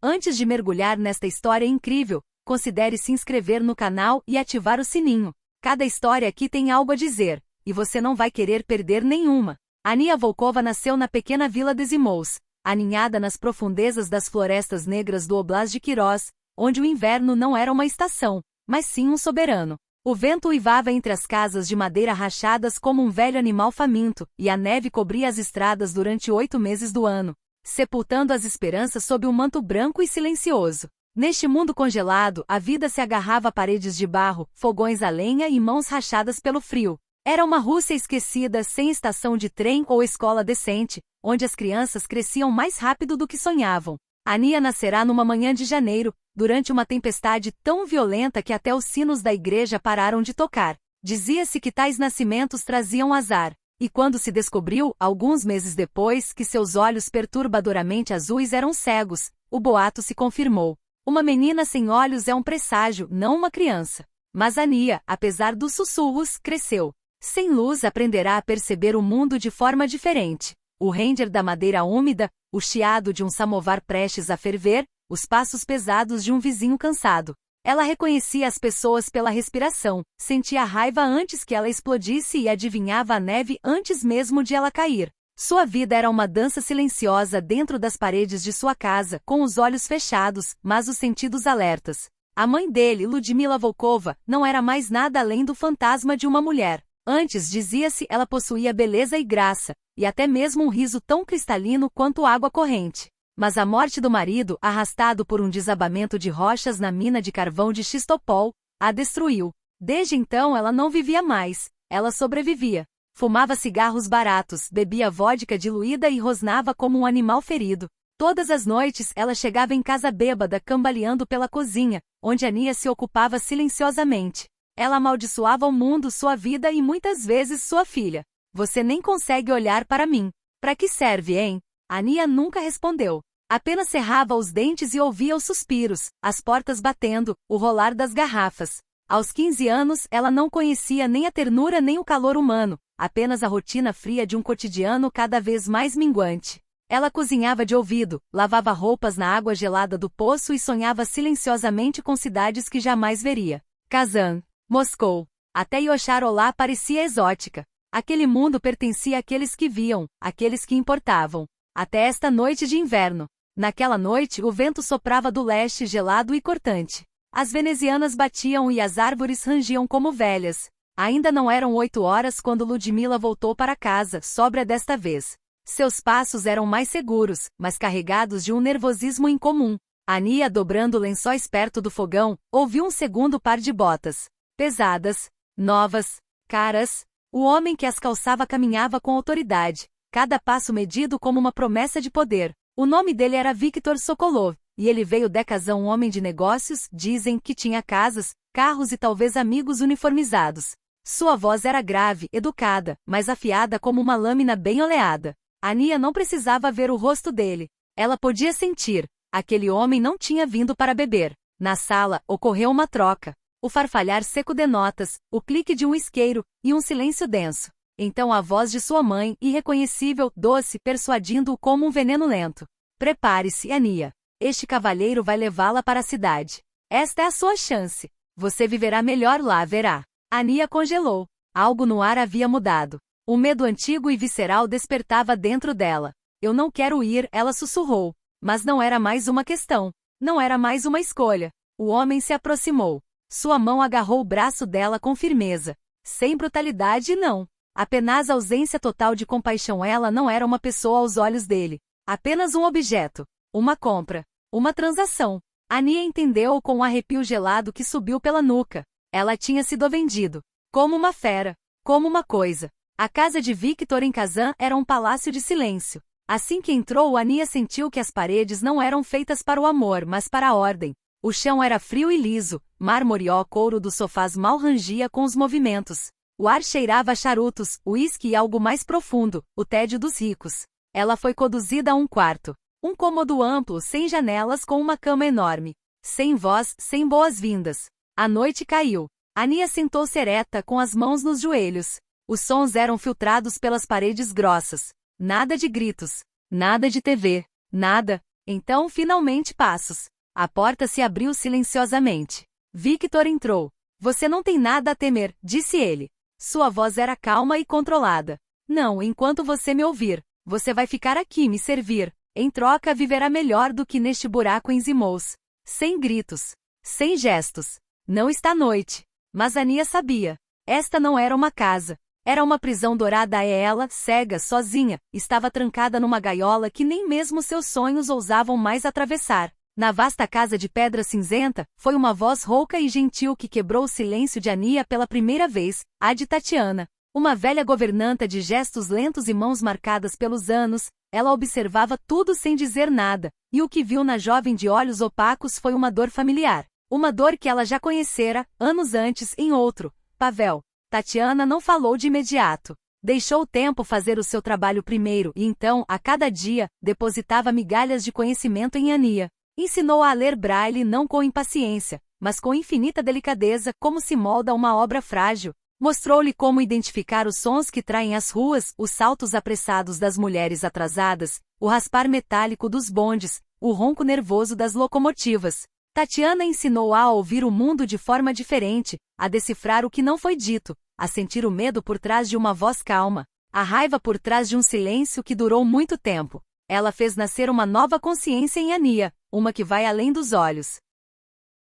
Antes de mergulhar nesta história incrível, considere se inscrever no canal e ativar o sininho. Cada história aqui tem algo a dizer, e você não vai querer perder nenhuma. Ania Volkova nasceu na pequena vila de Zimous, aninhada nas profundezas das florestas negras do Oblast de Queiroz, onde o inverno não era uma estação, mas sim um soberano. O vento uivava entre as casas de madeira rachadas como um velho animal faminto, e a neve cobria as estradas durante 8 meses do ano, sepultando as esperanças sob um manto branco e silencioso. Neste mundo congelado, a vida se agarrava a paredes de barro, fogões a lenha e mãos rachadas pelo frio. Era uma Rússia esquecida, sem estação de trem ou escola decente, onde as crianças cresciam mais rápido do que sonhavam. Ania nascerá numa manhã de janeiro, durante uma tempestade tão violenta que até os sinos da igreja pararam de tocar. Dizia-se que tais nascimentos traziam azar. E quando se descobriu, alguns meses depois, que seus olhos perturbadoramente azuis eram cegos, o boato se confirmou. Uma menina sem olhos é um presságio, não uma criança. Mas Ania, apesar dos sussurros, cresceu. Sem luz aprenderá a perceber o mundo de forma diferente. O render da madeira úmida, o chiado de um samovar prestes a ferver, os passos pesados de um vizinho cansado. Ela reconhecia as pessoas pela respiração, sentia a raiva antes que ela explodisse e adivinhava a neve antes mesmo de ela cair. Sua vida era uma dança silenciosa dentro das paredes de sua casa, com os olhos fechados, mas os sentidos alertas. A mãe dele, Ludmila Volkova, não era mais nada além do fantasma de uma mulher. Antes, dizia-se, ela possuía beleza e graça, e até mesmo um riso tão cristalino quanto água corrente. Mas a morte do marido, arrastado por um desabamento de rochas na mina de carvão de Chistopol, a destruiu. Desde então ela não vivia mais, ela sobrevivia. Fumava cigarros baratos, bebia vodka diluída e rosnava como um animal ferido. Todas as noites ela chegava em casa bêbada, cambaleando pela cozinha, onde Ania se ocupava silenciosamente. Ela amaldiçoava o mundo, sua vida e muitas vezes sua filha. Você nem consegue olhar para mim. Para que serve, hein? Ania nunca respondeu. Apenas cerrava os dentes e ouvia os suspiros, as portas batendo, o rolar das garrafas. Aos 15 anos, ela não conhecia nem a ternura nem o calor humano, apenas a rotina fria de um cotidiano cada vez mais minguante. Ela cozinhava de ouvido, lavava roupas na água gelada do poço e sonhava silenciosamente com cidades que jamais veria. Kazan, Moscou, até Yoshar-Olá parecia exótica. Aquele mundo pertencia àqueles que viam, àqueles que importavam. Até esta noite de inverno. Naquela noite, o vento soprava do leste gelado e cortante. As venezianas batiam e as árvores rangiam como velhas. Ainda não eram 8 horas quando Ludmila voltou para casa, sóbria desta vez. Seus passos eram mais seguros, mas carregados de um nervosismo incomum. Ania, dobrando lençóis perto do fogão, ouviu um segundo par de botas. Pesadas, novas, caras. O homem que as calçava caminhava com autoridade, cada passo medido como uma promessa de poder. O nome dele era Viktor Sokolov, e ele veio de Kazan, um homem de negócios, dizem que tinha casas, carros e talvez amigos uniformizados. Sua voz era grave, educada, mas afiada como uma lâmina bem oleada. Ania não precisava ver o rosto dele. Ela podia sentir. Aquele homem não tinha vindo para beber. Na sala, ocorreu uma troca. O farfalhar seco de notas, o clique de um isqueiro, e um silêncio denso. Então a voz de sua mãe, irreconhecível, doce, persuadindo-o como um veneno lento. Prepare-se, Ania. Este cavalheiro vai levá-la para a cidade. Esta é a sua chance. Você viverá melhor lá, verá. Ania congelou. Algo no ar havia mudado. Um medo antigo e visceral despertava dentro dela. Eu não quero ir, ela sussurrou. Mas não era mais uma questão. Não era mais uma escolha. O homem se aproximou. Sua mão agarrou o braço dela com firmeza. Sem brutalidade, não. Apenas ausência total de compaixão. Ela não era uma pessoa aos olhos dele. Apenas um objeto. Uma compra. Uma transação. Ania entendeu com um arrepio gelado que subiu pela nuca. Ela tinha sido vendido. Como uma fera. Como uma coisa. A casa de Viktor em Kazan era um palácio de silêncio. Assim que entrou, Ania sentiu que as paredes não eram feitas para o amor, mas para a ordem. O chão era frio e liso, mármore e couro dos sofás mal rangia com os movimentos. O ar cheirava a charutos, uísque e algo mais profundo, o tédio dos ricos. Ela foi conduzida a um quarto. Um cômodo amplo, sem janelas, com uma cama enorme. Sem voz, sem boas-vindas. A noite caiu. Ania sentou-se ereta, com as mãos nos joelhos. Os sons eram filtrados pelas paredes grossas. Nada de gritos. Nada de TV. Nada. Então, finalmente passos. A porta se abriu silenciosamente. Victor entrou. Você não tem nada a temer, disse ele. Sua voz era calma e controlada. Não, enquanto você me ouvir. Você vai ficar aqui me servir. Em troca viverá melhor do que neste buraco em Zimous. Sem gritos. Sem gestos. Não está noite. Mas Ania sabia. Esta não era uma casa. Era uma prisão dourada e ela, cega, sozinha, estava trancada numa gaiola que nem mesmo seus sonhos ousavam mais atravessar. Na vasta casa de pedra cinzenta, foi uma voz rouca e gentil que quebrou o silêncio de Ania pela primeira vez, a de Tatiana. Uma velha governanta de gestos lentos e mãos marcadas pelos anos, ela observava tudo sem dizer nada, e o que viu na jovem de olhos opacos foi uma dor familiar. Uma dor que ela já conhecera, anos antes, em outro, Pavel. Tatiana não falou de imediato. Deixou o tempo fazer o seu trabalho primeiro e então, a cada dia, depositava migalhas de conhecimento em Ania. Ensinou-a a ler braille não com impaciência, mas com infinita delicadeza, como se molda uma obra frágil. Mostrou-lhe como identificar os sons que traem as ruas, os saltos apressados das mulheres atrasadas, o raspar metálico dos bondes, o ronco nervoso das locomotivas. Tatiana ensinou-a a ouvir o mundo de forma diferente, a decifrar o que não foi dito, a sentir o medo por trás de uma voz calma, a raiva por trás de um silêncio que durou muito tempo. Ela fez nascer uma nova consciência em Ania, uma que vai além dos olhos.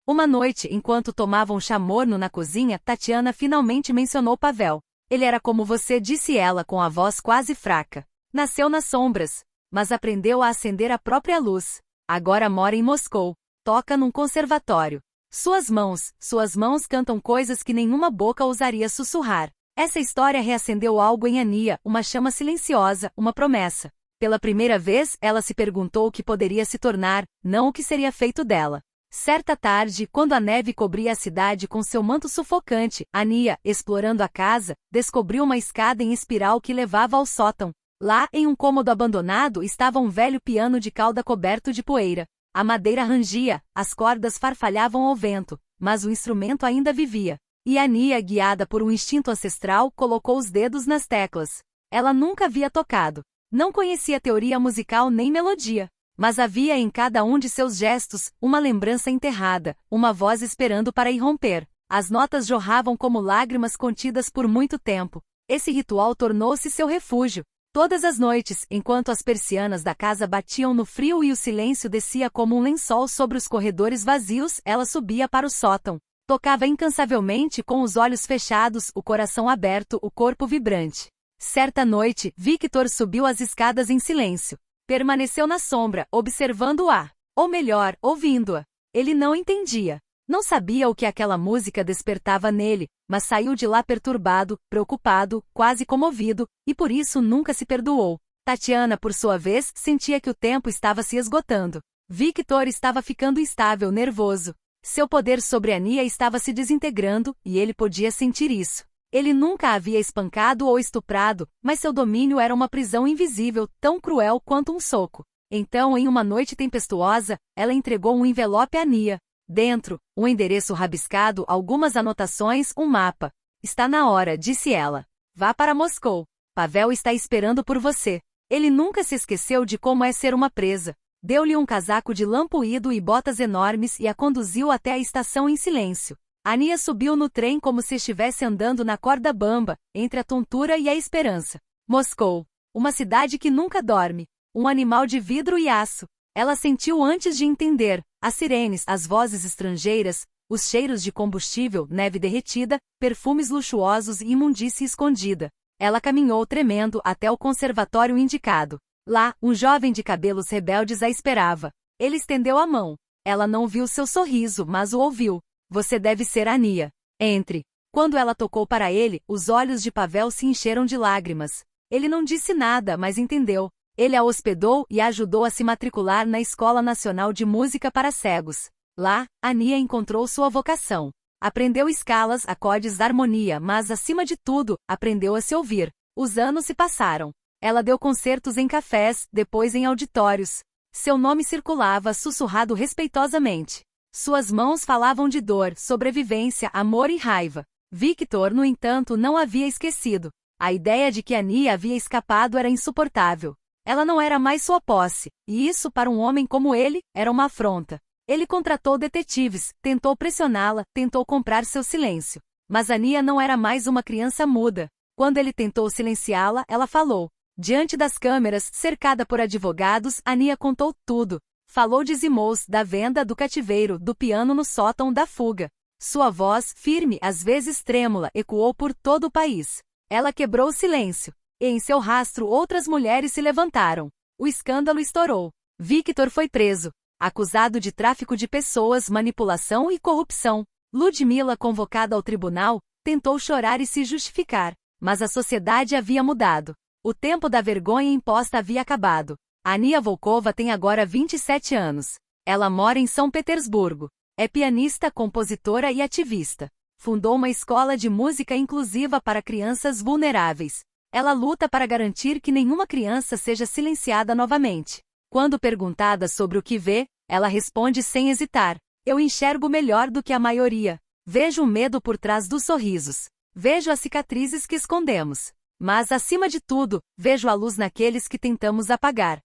Uma noite, enquanto tomavam chá morno na cozinha, Tatiana finalmente mencionou Pavel. Ele era como você, disse ela com a voz quase fraca. Nasceu nas sombras, mas aprendeu a acender a própria luz. Agora mora em Moscou. Toca num conservatório. Suas mãos cantam coisas que nenhuma boca ousaria sussurrar. Essa história reacendeu algo em Ania, uma chama silenciosa, uma promessa. Pela primeira vez, ela se perguntou o que poderia se tornar, não o que seria feito dela. Certa tarde, quando a neve cobria a cidade com seu manto sufocante, Ania, explorando a casa, descobriu uma escada em espiral que levava ao sótão. Lá, em um cômodo abandonado, estava um velho piano de cauda coberto de poeira. A madeira rangia, as cordas farfalhavam ao vento, mas o instrumento ainda vivia. E Ania, guiada por um instinto ancestral, colocou os dedos nas teclas. Ela nunca havia tocado. Não conhecia teoria musical nem melodia. Mas havia em cada um de seus gestos, uma lembrança enterrada, uma voz esperando para irromper. As notas jorravam como lágrimas contidas por muito tempo. Esse ritual tornou-se seu refúgio. Todas as noites, enquanto as persianas da casa batiam no frio e o silêncio descia como um lençol sobre os corredores vazios, ela subia para o sótão. Tocava incansavelmente com os olhos fechados, o coração aberto, o corpo vibrante. Certa noite, Victor subiu as escadas em silêncio. Permaneceu na sombra, observando-a. Ou melhor, ouvindo-a. Ele não entendia. Não sabia o que aquela música despertava nele, mas saiu de lá perturbado, preocupado, quase comovido, e por isso nunca se perdoou. Tatiana, por sua vez, sentia que o tempo estava se esgotando. Victor estava ficando instável, nervoso. Seu poder sobre Ania estava se desintegrando, e ele podia sentir isso. Ele nunca a havia espancado ou estuprado, mas seu domínio era uma prisão invisível, tão cruel quanto um soco. Então, em uma noite tempestuosa, ela entregou um envelope a Ania. Dentro, um endereço rabiscado, algumas anotações, um mapa. Está na hora, disse ela. Vá para Moscou. Pavel está esperando por você. Ele nunca se esqueceu de como é ser uma presa. Deu-lhe um casaco de lã puído e botas enormes e a conduziu até a estação em silêncio. Ania subiu no trem como se estivesse andando na corda bamba, entre a tontura e a esperança. Moscou. Uma cidade que nunca dorme. Um animal de vidro e aço. Ela sentiu antes de entender. As sirenes, as vozes estrangeiras, os cheiros de combustível, neve derretida, perfumes luxuosos e imundície escondida. Ela caminhou tremendo até o conservatório indicado. Lá, um jovem de cabelos rebeldes a esperava. Ele estendeu a mão. Ela não viu seu sorriso, mas o ouviu. Você deve ser Ania. Entre. Quando ela tocou para ele, os olhos de Pavel se encheram de lágrimas. Ele não disse nada, mas entendeu. Ele a hospedou e a ajudou a se matricular na Escola Nacional de Música para Cegos. Lá, Ania encontrou sua vocação. Aprendeu escalas, acordes, harmonia, mas, acima de tudo, aprendeu a se ouvir. Os anos se passaram. Ela deu concertos em cafés, depois em auditórios. Seu nome circulava sussurrado respeitosamente. Suas mãos falavam de dor, sobrevivência, amor e raiva. Victor, no entanto, não havia esquecido. A ideia de que Ania havia escapado era insuportável. Ela não era mais sua posse, e isso para um homem como ele, era uma afronta. Ele contratou detetives, tentou pressioná-la, tentou comprar seu silêncio. Mas Ania não era mais uma criança muda. Quando ele tentou silenciá-la, ela falou. Diante das câmeras, cercada por advogados, Ania contou tudo. Falou de Zimous, da venda, do cativeiro, do piano no sótão, da fuga. Sua voz, firme, às vezes trêmula, ecoou por todo o país. Ela quebrou o silêncio. E em seu rastro outras mulheres se levantaram. O escândalo estourou. Victor foi preso, acusado de tráfico de pessoas, manipulação e corrupção. Ludmila, convocada ao tribunal, tentou chorar e se justificar. Mas a sociedade havia mudado. O tempo da vergonha imposta havia acabado. Ania Volkova tem agora 27 anos. Ela mora em São Petersburgo. É pianista, compositora e ativista. Fundou uma escola de música inclusiva para crianças vulneráveis. Ela luta para garantir que nenhuma criança seja silenciada novamente. Quando perguntada sobre o que vê, ela responde sem hesitar. Eu enxergo melhor do que a maioria. Vejo o medo por trás dos sorrisos. Vejo as cicatrizes que escondemos. Mas, acima de tudo, vejo a luz naqueles que tentamos apagar.